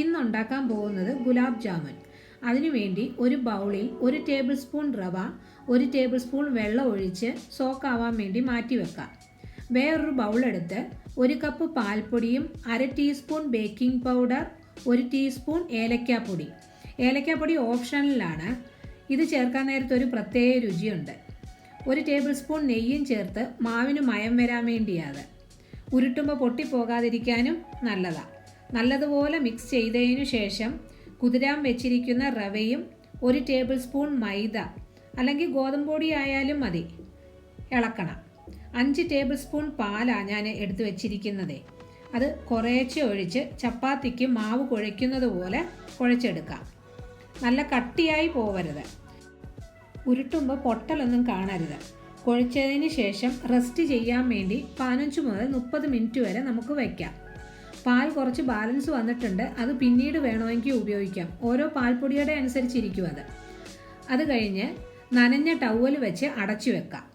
ഇന്നുണ്ടാക്കാൻ പോകുന്നത് ഗുലാബ് ജാമുൻ. അതിനുവേണ്ടി ഒരു ബൗളിൽ 1 ടേബിൾ സ്പൂൺ റവ, 1 ടേബിൾ സ്പൂൺ വെള്ളം ഒഴിച്ച് സോക്കാവാൻ വേണ്ടി മാറ്റി വെക്കാം. വേറൊരു ബൗളെടുത്ത് 1 കപ്പ് പാൽപ്പൊടിയും 1/2 ടീസ്പൂൺ ബേക്കിംഗ് പൗഡർ, 1 ടീസ്പൂൺ ഏലക്കാപ്പൊടി. ഏലക്കാപ്പൊടി ഓപ്ഷണലാണ്. ഇത് ചേർക്കാൻ നേരത്തെ ഒരു പ്രത്യേക രുചിയുണ്ട്. 1 ടേബിൾ സ്പൂൺ നെയ്യും ചേർത്ത് മാവിന് മയം വരാൻ വേണ്ടിയാണ്. ഉരുട്ടുമ്പോൾ പൊട്ടിപ്പോകാതിരിക്കാനും നല്ലതാണ്. നല്ലതുപോലെ മിക്സ് ചെയ്തതിനു ശേഷം കുതിരാൻ വെച്ചിരിക്കുന്ന റവയും 1 ടേബിൾ സ്പൂൺ മൈദ അല്ലെങ്കിൽ ഗോതമ്പ് പൊടി ആയാലും മതി ഇളക്കണം. 5 ടേബിൾ സ്പൂൺ പാലാണ് ഞാൻ എടുത്തു വെച്ചിരിക്കുന്നത്. അത് കുറേശ്ശെ ഒഴിച്ച് ചപ്പാത്തിക്ക് മാവ് കുഴയ്ക്കുന്നത് പോലെ കുഴച്ചെടുക്കാം. നല്ല കട്ടിയായി പോവരുത്. ഉരുട്ടുമ്പോൾ പൊട്ടലൊന്നും കാണരുത്. കുഴച്ചതിന് ശേഷം റെസ്റ്റ് ചെയ്യാൻ വേണ്ടി 15 മുതൽ 30 മിനിറ്റ് വരെ നമുക്ക് വയ്ക്കാം. പാൽ കുറച്ച് ബാലൻസ് വന്നിട്ടുണ്ട്. അത് പിന്നീട് വേണമെങ്കിൽ ഉപയോഗിക്കാം. ഓരോ പാൽപ്പൊടിയുടെ അനുസരിച്ചിരിക്കും അത്. അത് കഴിഞ്ഞ് നനഞ്ഞ ടവൽ വെച്ച് അടച്ചു വെക്കാം.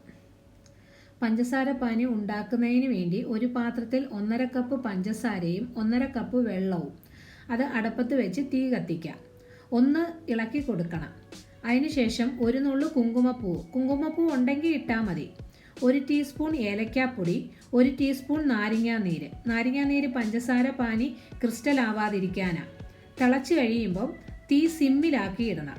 പഞ്ചസാര പാനി ഉണ്ടാക്കുന്നതിന് വേണ്ടി ഒരു പാത്രത്തിൽ 1.5 കപ്പ് പഞ്ചസാരയും 1.5 കപ്പ് വെള്ളവും അത് അടുപ്പത്ത് വെച്ച് തീ കത്തിക്കാം. ഒന്ന് ഇളക്കി കൊടുക്കണം. അതിനുശേഷം ഒരു നുള്ളു കുങ്കുമപ്പൂ ഉണ്ടെങ്കിൽ ഇട്ടാൽ മതി. 1 ടീസ്പൂൺ ഏലക്കാപ്പൊടി, 1 ടീസ്പൂൺ നാരങ്ങാനീര് പഞ്ചസാര പാനി ക്രിസ്റ്റൽ ആവാതിരിക്കാനാണ്. തിളച്ച് കഴിയുമ്പം തീ സിമ്മിലാക്കി ഇടണം.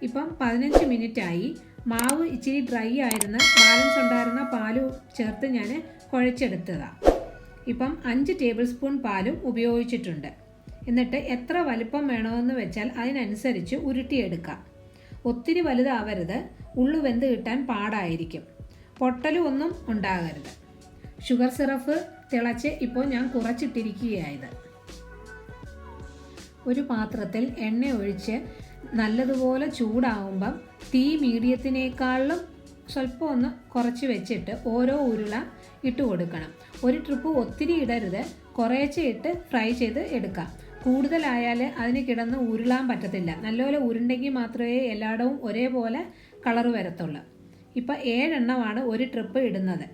ഇപ്പം 15 മിനിറ്റായി. മാവ് ഇച്ചിരി ഡ്രൈ ആയിരുന്ന ബാലൻസ് ഉണ്ടായിരുന്ന പാലും ചേർത്ത് ഞാൻ കുഴച്ചെടുത്തതാണ്. ഇപ്പം 5 ടേബിൾ സ്പൂൺ പാലും ഉപയോഗിച്ചിട്ടുണ്ട്. എന്നിട്ട് എത്ര വലുപ്പം വേണമെന്ന് വെച്ചാൽ അതിനനുസരിച്ച് ഉരുട്ടിയെടുക്കാം. ഒത്തിരി വലുതാവരുത്. ഉള്ളു വെന്ത് കിട്ടാൻ പാടായിരിക്കും. പൊട്ടലും ഒന്നും ഉണ്ടാകരുത്. ഷുഗർ സിറപ്പ് തിളച്ച് ഇപ്പോൾ ഞാൻ കുറച്ചിട്ടിരിക്കുകയായത്. ഒരു പാത്രത്തിൽ എണ്ണ ഒഴിച്ച് നല്ലതുപോലെ ചൂടാവുമ്പം തീ മീഡിയത്തിനേക്കാളും സ്വല്പം ഒന്ന് കുറച്ച് വെച്ചിട്ട് ഓരോ ഉരുള ഇട്ട് കൊടുക്കണം. ഒരു ട്രിപ്പ് ഒത്തിരി ഇടരുത്. കുറേശ്ശെ ഇട്ട് ഫ്രൈ ചെയ്ത് എടുക്കാം. കൂടുതലായാൽ അതിന് കിടന്ന് ഉരുളാൻ പറ്റത്തില്ല. നല്ലപോലെ ഉരുണ്ടെങ്കിൽ മാത്രമേ എല്ലായിടവും ഒരേപോലെ കളറ് വരത്തുള്ളൂ. ഇപ്പം 7 എണ്ണമാണ് ഒരു ട്രിപ്പ് ഇടുന്നത്.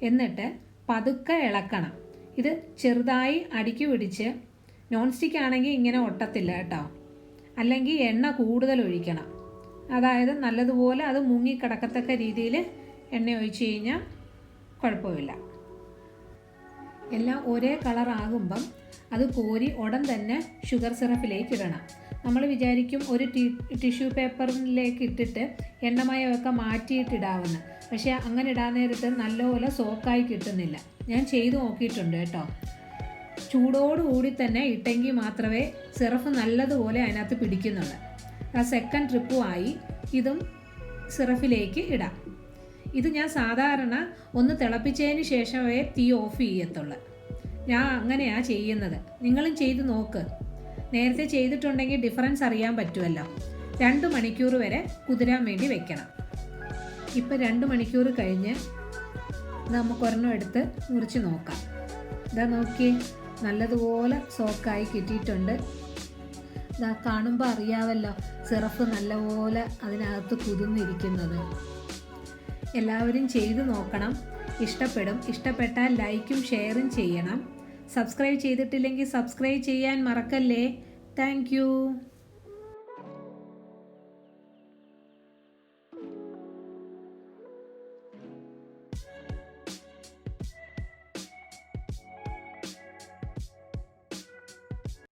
എന്നിട്ട് പതുക്കെ ഇളക്കണം. ഇത് ചെറുതായി അടുക്കി പിടിച്ച്, നോൺ സ്റ്റിക്ക് ആണെങ്കിൽ ഇങ്ങനെ ഒട്ടത്തില്ല കേട്ടോ. അല്ലെങ്കിൽ എണ്ണ കൂടുതൽ ഒഴിക്കണം. അതായത് നല്ലതുപോലെ അത് മുങ്ങിക്കിടക്കത്തക്ക രീതിയിൽ എണ്ണ ഒഴിച്ച് കഴിഞ്ഞാൽ കുഴപ്പമില്ല. എല്ലാം ഒരേ കളറാകുമ്പം അത് കോരി ഉടൻ തന്നെ ഷുഗർ സിറപ്പിലേക്ക് ഇടണം. നമ്മൾ വിചാരിക്കും ഒരു ടിഷ്യൂ പേപ്പറിലേക്ക് ഇട്ടിട്ട് എണ്ണമയമൊക്കെ മാറ്റിയിട്ടിടാവുന്ന. പക്ഷേ അങ്ങനെ ഇടാൻ നേരത്ത് നല്ലപോലെ സോക്കായി കിട്ടുന്നില്ല. ഞാൻ ചെയ്തു നോക്കിയിട്ടുണ്ട് കേട്ടോ. ചൂടോടുകൂടി തന്നെ ഇട്ടെങ്കിൽ മാത്രമേ സിറപ്പ് നല്ലതുപോലെ അതിനകത്ത് പിടിക്കുന്നുള്ളൂ. ആ സെക്കൻഡ് ട്രിപ്പുമായി ഇതും സിറപ്പിലേക്ക് ഇടാം. ഇത് ഞാൻ സാധാരണ ഒന്ന് തിളപ്പിച്ചതിന് ശേഷമേ തീ ഓഫ് ചെയ്യത്തുള്ളൂ. ഞാൻ അങ്ങനെയാണ് ചെയ്യുന്നത്. നിങ്ങളും ചെയ്ത് നോക്ക്. നേരത്തെ ചെയ്തിട്ടുണ്ടെങ്കിൽ ഡിഫറൻസ് അറിയാൻ പറ്റുമല്ലോ. 2 മണിക്കൂർ വരെ കുതിരാൻ വേണ്ടി വെക്കണം. ഇപ്പം 2 മണിക്കൂർ കഴിഞ്ഞ് നമുക്കൊരെണ്ണം എടുത്ത് മുറിച്ച് നോക്കാം. ഇതാ നോക്കിയേ, നല്ലതുപോലെ സോക്കായി കിട്ടിയിട്ടുണ്ട്. ഇതാ കാണുമ്പോൾ അറിയാമല്ലോ സിറപ്പ് നല്ലപോലെ അതിനകത്ത് കുതിർന്നിരിക്കുന്നത്. എല്ലാവരും ചെയ്തു നോക്കണം. ഇഷ്ടപ്പെടും. ഇഷ്ടപ്പെട്ടാൽ ലൈക്കും ഷെയറും ചെയ്യണം. സബ്സ്ക്രൈബ് ചെയ്തിട്ടില്ലെങ്കിൽ സബ്സ്ക്രൈബ് ചെയ്യാൻ മറക്കല്ലേ. Thank you.